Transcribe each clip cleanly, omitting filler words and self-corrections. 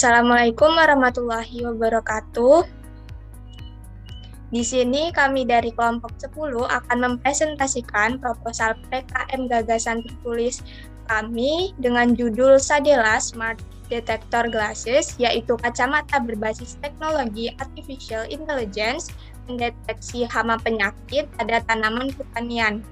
Assalamualaikum warahmatullahi wabarakatuh. Di sini kami dari kelompok 10 akan mempresentasikan proposal PKM gagasan tertulis kami dengan judul Sadela Smart Detector Glasses, yaitu kacamata berbasis teknologi Artificial Intelligence mendeteksi hama penyakit pada tanaman pertanian.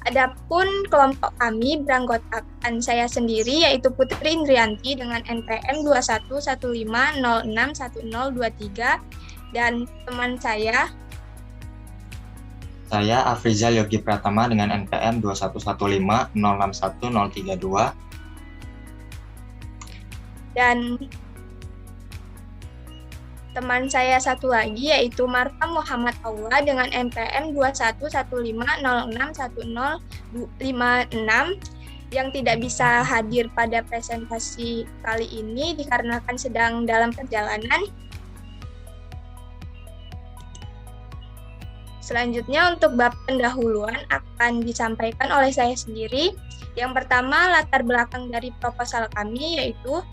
Adapun kelompok kami beranggotakan saya sendiri yaitu Putri Indrianti dengan NPM 2115061023 dan teman saya Afrizal Yogi Pratama dengan NPM 2115061032 dan teman saya satu lagi yaitu Marfa Muhammad Aula dengan NPM 2115061056 yang tidak bisa hadir pada presentasi kali ini dikarenakan sedang dalam perjalanan. Selanjutnya untuk bab pendahuluan akan disampaikan oleh saya sendiri. Yang pertama, latar belakang dari proposal kami yaitu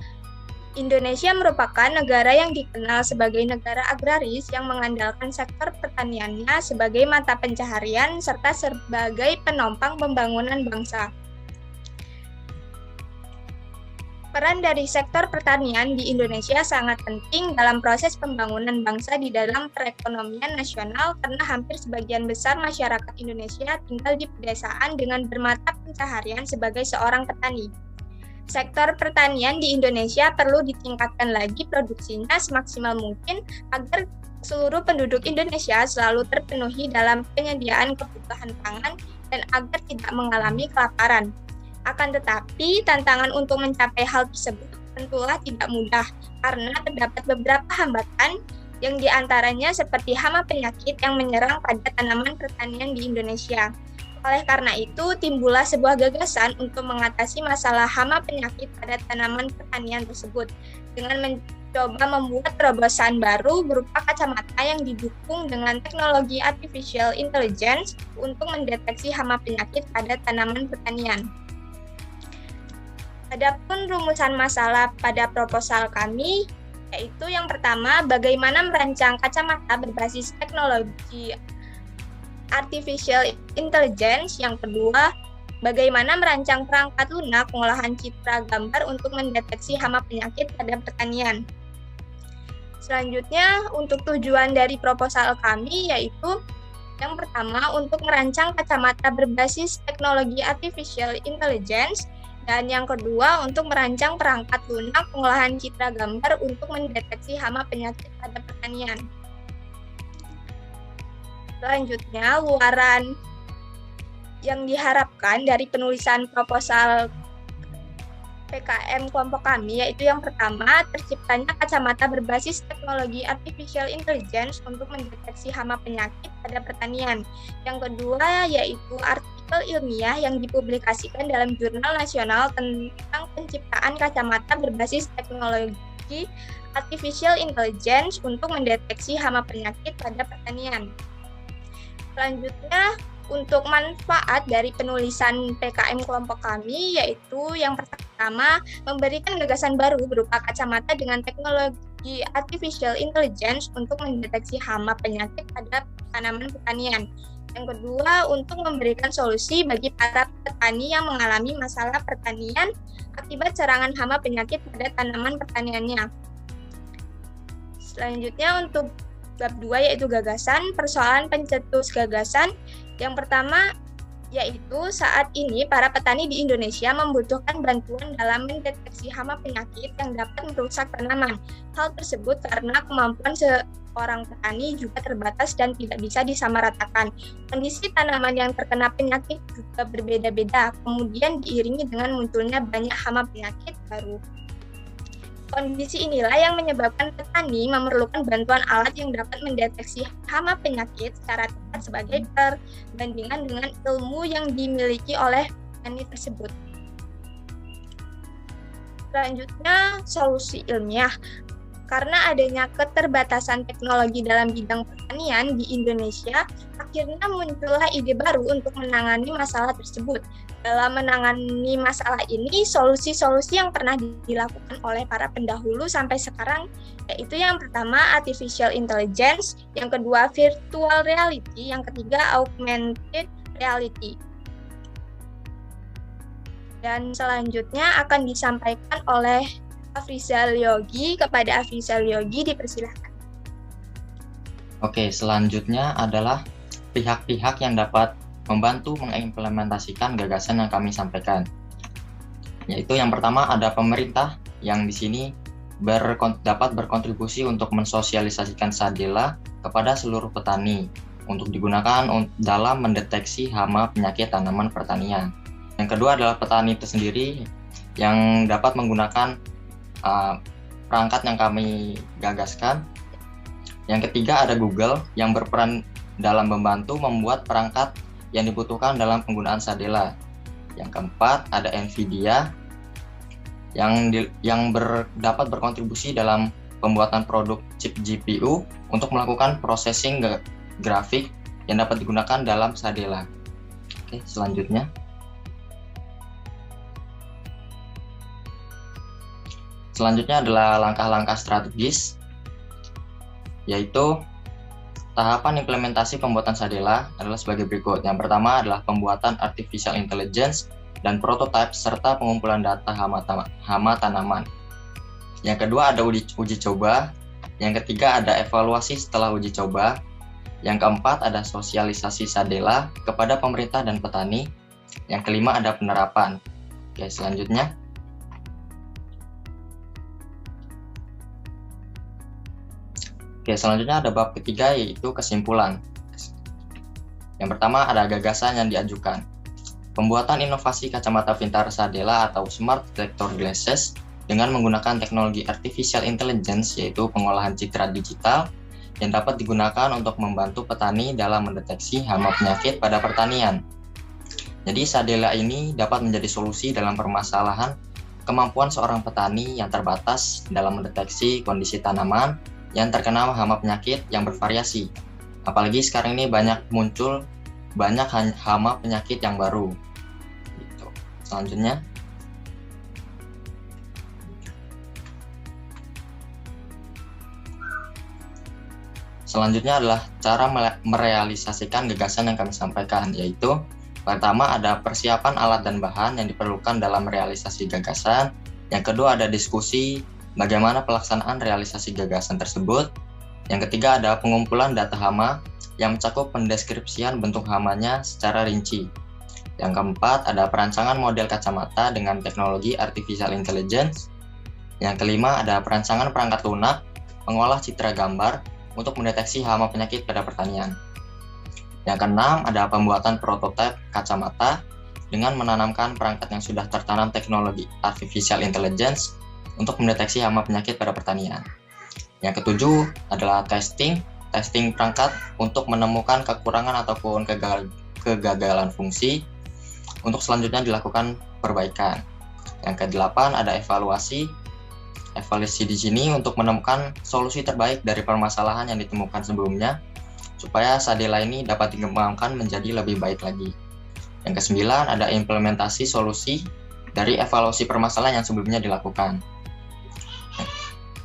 Indonesia merupakan negara yang dikenal sebagai negara agraris yang mengandalkan sektor pertaniannya sebagai mata pencaharian serta sebagai penopang pembangunan bangsa. Peran dari sektor pertanian di Indonesia sangat penting dalam proses pembangunan bangsa di dalam perekonomian nasional karena hampir sebagian besar masyarakat Indonesia tinggal di pedesaan dengan bermata pencaharian sebagai seorang petani. Sektor pertanian di Indonesia perlu ditingkatkan lagi produksinya semaksimal mungkin agar seluruh penduduk Indonesia selalu terpenuhi dalam penyediaan kebutuhan pangan dan agar tidak mengalami kelaparan. Akan tetapi, tantangan untuk mencapai hal tersebut tentulah tidak mudah karena terdapat beberapa hambatan yang diantaranya seperti hama penyakit yang menyerang pada tanaman pertanian di Indonesia. Oleh karena itu, timbullah sebuah gagasan untuk mengatasi masalah hama penyakit pada tanaman pertanian tersebut dengan mencoba membuat terobosan baru berupa kacamata yang didukung dengan teknologi Artificial Intelligence untuk mendeteksi hama penyakit pada tanaman pertanian. Adapun rumusan masalah pada proposal kami, yaitu yang pertama, bagaimana merancang kacamata berbasis teknologi Artificial Intelligence. Yang kedua, bagaimana merancang perangkat lunak pengolahan citra gambar untuk mendeteksi hama penyakit pada pertanian. Selanjutnya, untuk tujuan dari proposal kami yaitu yang pertama, untuk merancang kacamata berbasis teknologi Artificial Intelligence, dan yang kedua, untuk merancang perangkat lunak pengolahan citra gambar untuk mendeteksi hama penyakit pada pertanian. Selanjutnya, luaran yang diharapkan dari penulisan proposal PKM kelompok kami yaitu yang pertama, terciptanya kacamata berbasis teknologi Artificial Intelligence untuk mendeteksi hama penyakit pada pertanian. Yang kedua, yaitu artikel ilmiah yang dipublikasikan dalam jurnal nasional tentang penciptaan kacamata berbasis teknologi Artificial Intelligence untuk mendeteksi hama penyakit pada pertanian. Selanjutnya, untuk manfaat dari penulisan PKM kelompok kami, yaitu yang pertama, memberikan gagasan baru berupa kacamata dengan teknologi Artificial Intelligence untuk mendeteksi hama penyakit pada tanaman pertanian. Yang kedua, untuk memberikan solusi bagi para petani yang mengalami masalah pertanian akibat serangan hama penyakit pada tanaman pertaniannya. Selanjutnya, untuk bab 2 yaitu gagasan, persoalan pencetus gagasan. Yang pertama yaitu saat ini para petani di Indonesia membutuhkan bantuan dalam mendeteksi hama penyakit yang dapat merusak tanaman. Hal tersebut karena kemampuan seorang petani juga terbatas dan tidak bisa disamaratakan. Kondisi tanaman yang terkena penyakit juga berbeda-beda, kemudian diiringi dengan munculnya banyak hama penyakit baru. Kondisi inilah yang menyebabkan petani memerlukan bantuan alat yang dapat mendeteksi hama penyakit secara tepat sebagai perbandingan dengan ilmu yang dimiliki oleh petani tersebut. Selanjutnya, solusi ilmiah. Karena adanya keterbatasan teknologi dalam bidang pertanian di Indonesia, akhirnya muncullah ide baru untuk menangani masalah tersebut. Dalam menangani masalah ini, solusi-solusi yang pernah dilakukan oleh para pendahulu sampai sekarang, yaitu yang pertama artificial intelligence, yang kedua virtual reality, yang ketiga augmented reality. Dan selanjutnya akan disampaikan oleh Afrizal Yogi. Kepada Afrizal Yogi dipersilahkan. Oke, selanjutnya adalah pihak-pihak yang dapat membantu mengimplementasikan gagasan yang kami sampaikan. Yaitu yang pertama ada pemerintah yang di sini dapat berkontribusi untuk mensosialisasikan Sadela kepada seluruh petani untuk digunakan dalam mendeteksi hama penyakit tanaman pertanian. Yang kedua adalah petani itu sendiri yang dapat menggunakan perangkat yang kami gagaskan. Yang ketiga ada Google yang berperan dalam membantu membuat perangkat yang dibutuhkan dalam penggunaan Sadela. Yang keempat ada Nvidia yang dapat berkontribusi dalam pembuatan produk chip GPU untuk melakukan processing grafik yang dapat digunakan dalam Sadela. Oke, selanjutnya. Selanjutnya adalah langkah-langkah strategis, yaitu tahapan implementasi pembuatan Sadela adalah sebagai berikut. Yang pertama adalah pembuatan artificial intelligence dan prototype serta pengumpulan data hama tanaman. Yang kedua ada uji coba. Yang ketiga ada evaluasi setelah uji coba. Yang keempat ada sosialisasi Sadela kepada pemerintah dan petani. Yang kelima ada penerapan. Oke, selanjutnya. Oke, selanjutnya ada bab ketiga yaitu kesimpulan. Yang pertama ada gagasan yang diajukan. Pembuatan inovasi kacamata pintar Sadela atau Smart Detector Glasses dengan menggunakan teknologi artificial intelligence yaitu pengolahan citra digital yang dapat digunakan untuk membantu petani dalam mendeteksi hama penyakit pada pertanian. Jadi Sadela ini dapat menjadi solusi dalam permasalahan kemampuan seorang petani yang terbatas dalam mendeteksi kondisi tanaman yang terkena hama penyakit yang bervariasi. Apalagi sekarang ini muncul banyak hama penyakit yang baru. Gitu. Selanjutnya. Selanjutnya adalah cara merealisasikan gagasan yang kami sampaikan, yaitu pertama ada persiapan alat dan bahan yang diperlukan dalam realisasi gagasan. Yang kedua ada diskusi bagaimana pelaksanaan realisasi gagasan tersebut. Yang ketiga ada pengumpulan data hama yang mencakup pendeskripsian bentuk hamanya secara rinci. Yang keempat ada perancangan model kacamata dengan teknologi artificial intelligence. Yang kelima ada perancangan perangkat lunak mengolah citra gambar untuk mendeteksi hama penyakit pada pertanian. Yang keenam ada pembuatan prototipe kacamata dengan menanamkan perangkat yang sudah tertanam teknologi artificial intelligence untuk mendeteksi hama penyakit pada pertanian. Yang ketujuh adalah testing perangkat untuk menemukan kekurangan ataupun kegagalan fungsi untuk selanjutnya dilakukan perbaikan. Yang kedelapan ada evaluasi di sini untuk menemukan solusi terbaik dari permasalahan yang ditemukan sebelumnya supaya Sadela ini dapat dikembangkan menjadi lebih baik lagi. Yang kesembilan ada implementasi solusi dari evaluasi permasalahan yang sebelumnya dilakukan.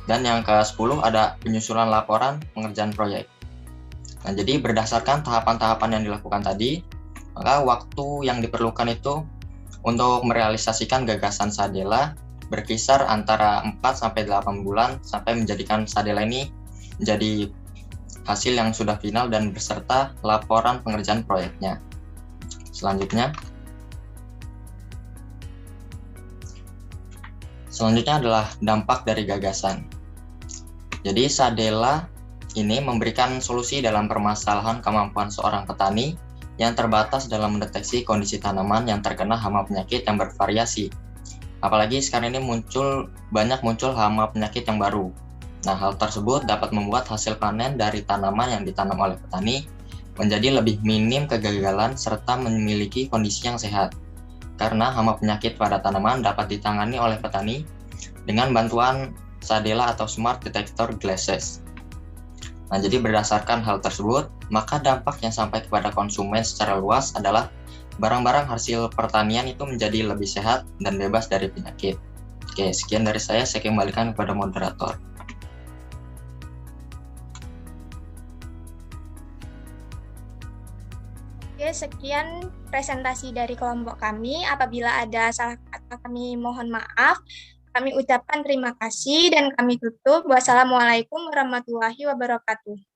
Dan yang ke-10 ada penyusunan laporan pengerjaan proyek. Nah, jadi berdasarkan tahapan-tahapan yang dilakukan tadi, maka waktu yang diperlukan itu untuk merealisasikan gagasan Sadela berkisar antara 4-8 bulan sampai menjadikan Sadela ini menjadi hasil yang sudah final dan beserta laporan pengerjaan proyeknya. Selanjutnya adalah dampak dari gagasan. Jadi Sadela ini memberikan solusi dalam permasalahan kemampuan seorang petani yang terbatas dalam mendeteksi kondisi tanaman yang terkena hama penyakit yang bervariasi. Apalagi sekarang ini banyak muncul hama penyakit yang baru. Nah, hal tersebut dapat membuat hasil panen dari tanaman yang ditanam oleh petani menjadi lebih minim kegagalan serta memiliki kondisi yang sehat. Karena hama penyakit pada tanaman dapat ditangani oleh petani dengan bantuan Sadela atau Smart Detector Glasses. Nah, jadi berdasarkan hal tersebut, maka dampak yang sampai kepada konsumen secara luas adalah barang-barang hasil pertanian itu menjadi lebih sehat dan bebas dari penyakit. Oke, sekian dari saya kembalikan kepada moderator. Oke, sekian presentasi dari kelompok kami. Apabila ada salah kata, kami mohon maaf. Kami ucapkan terima kasih dan kami tutup. Wassalamualaikum warahmatullahi wabarakatuh.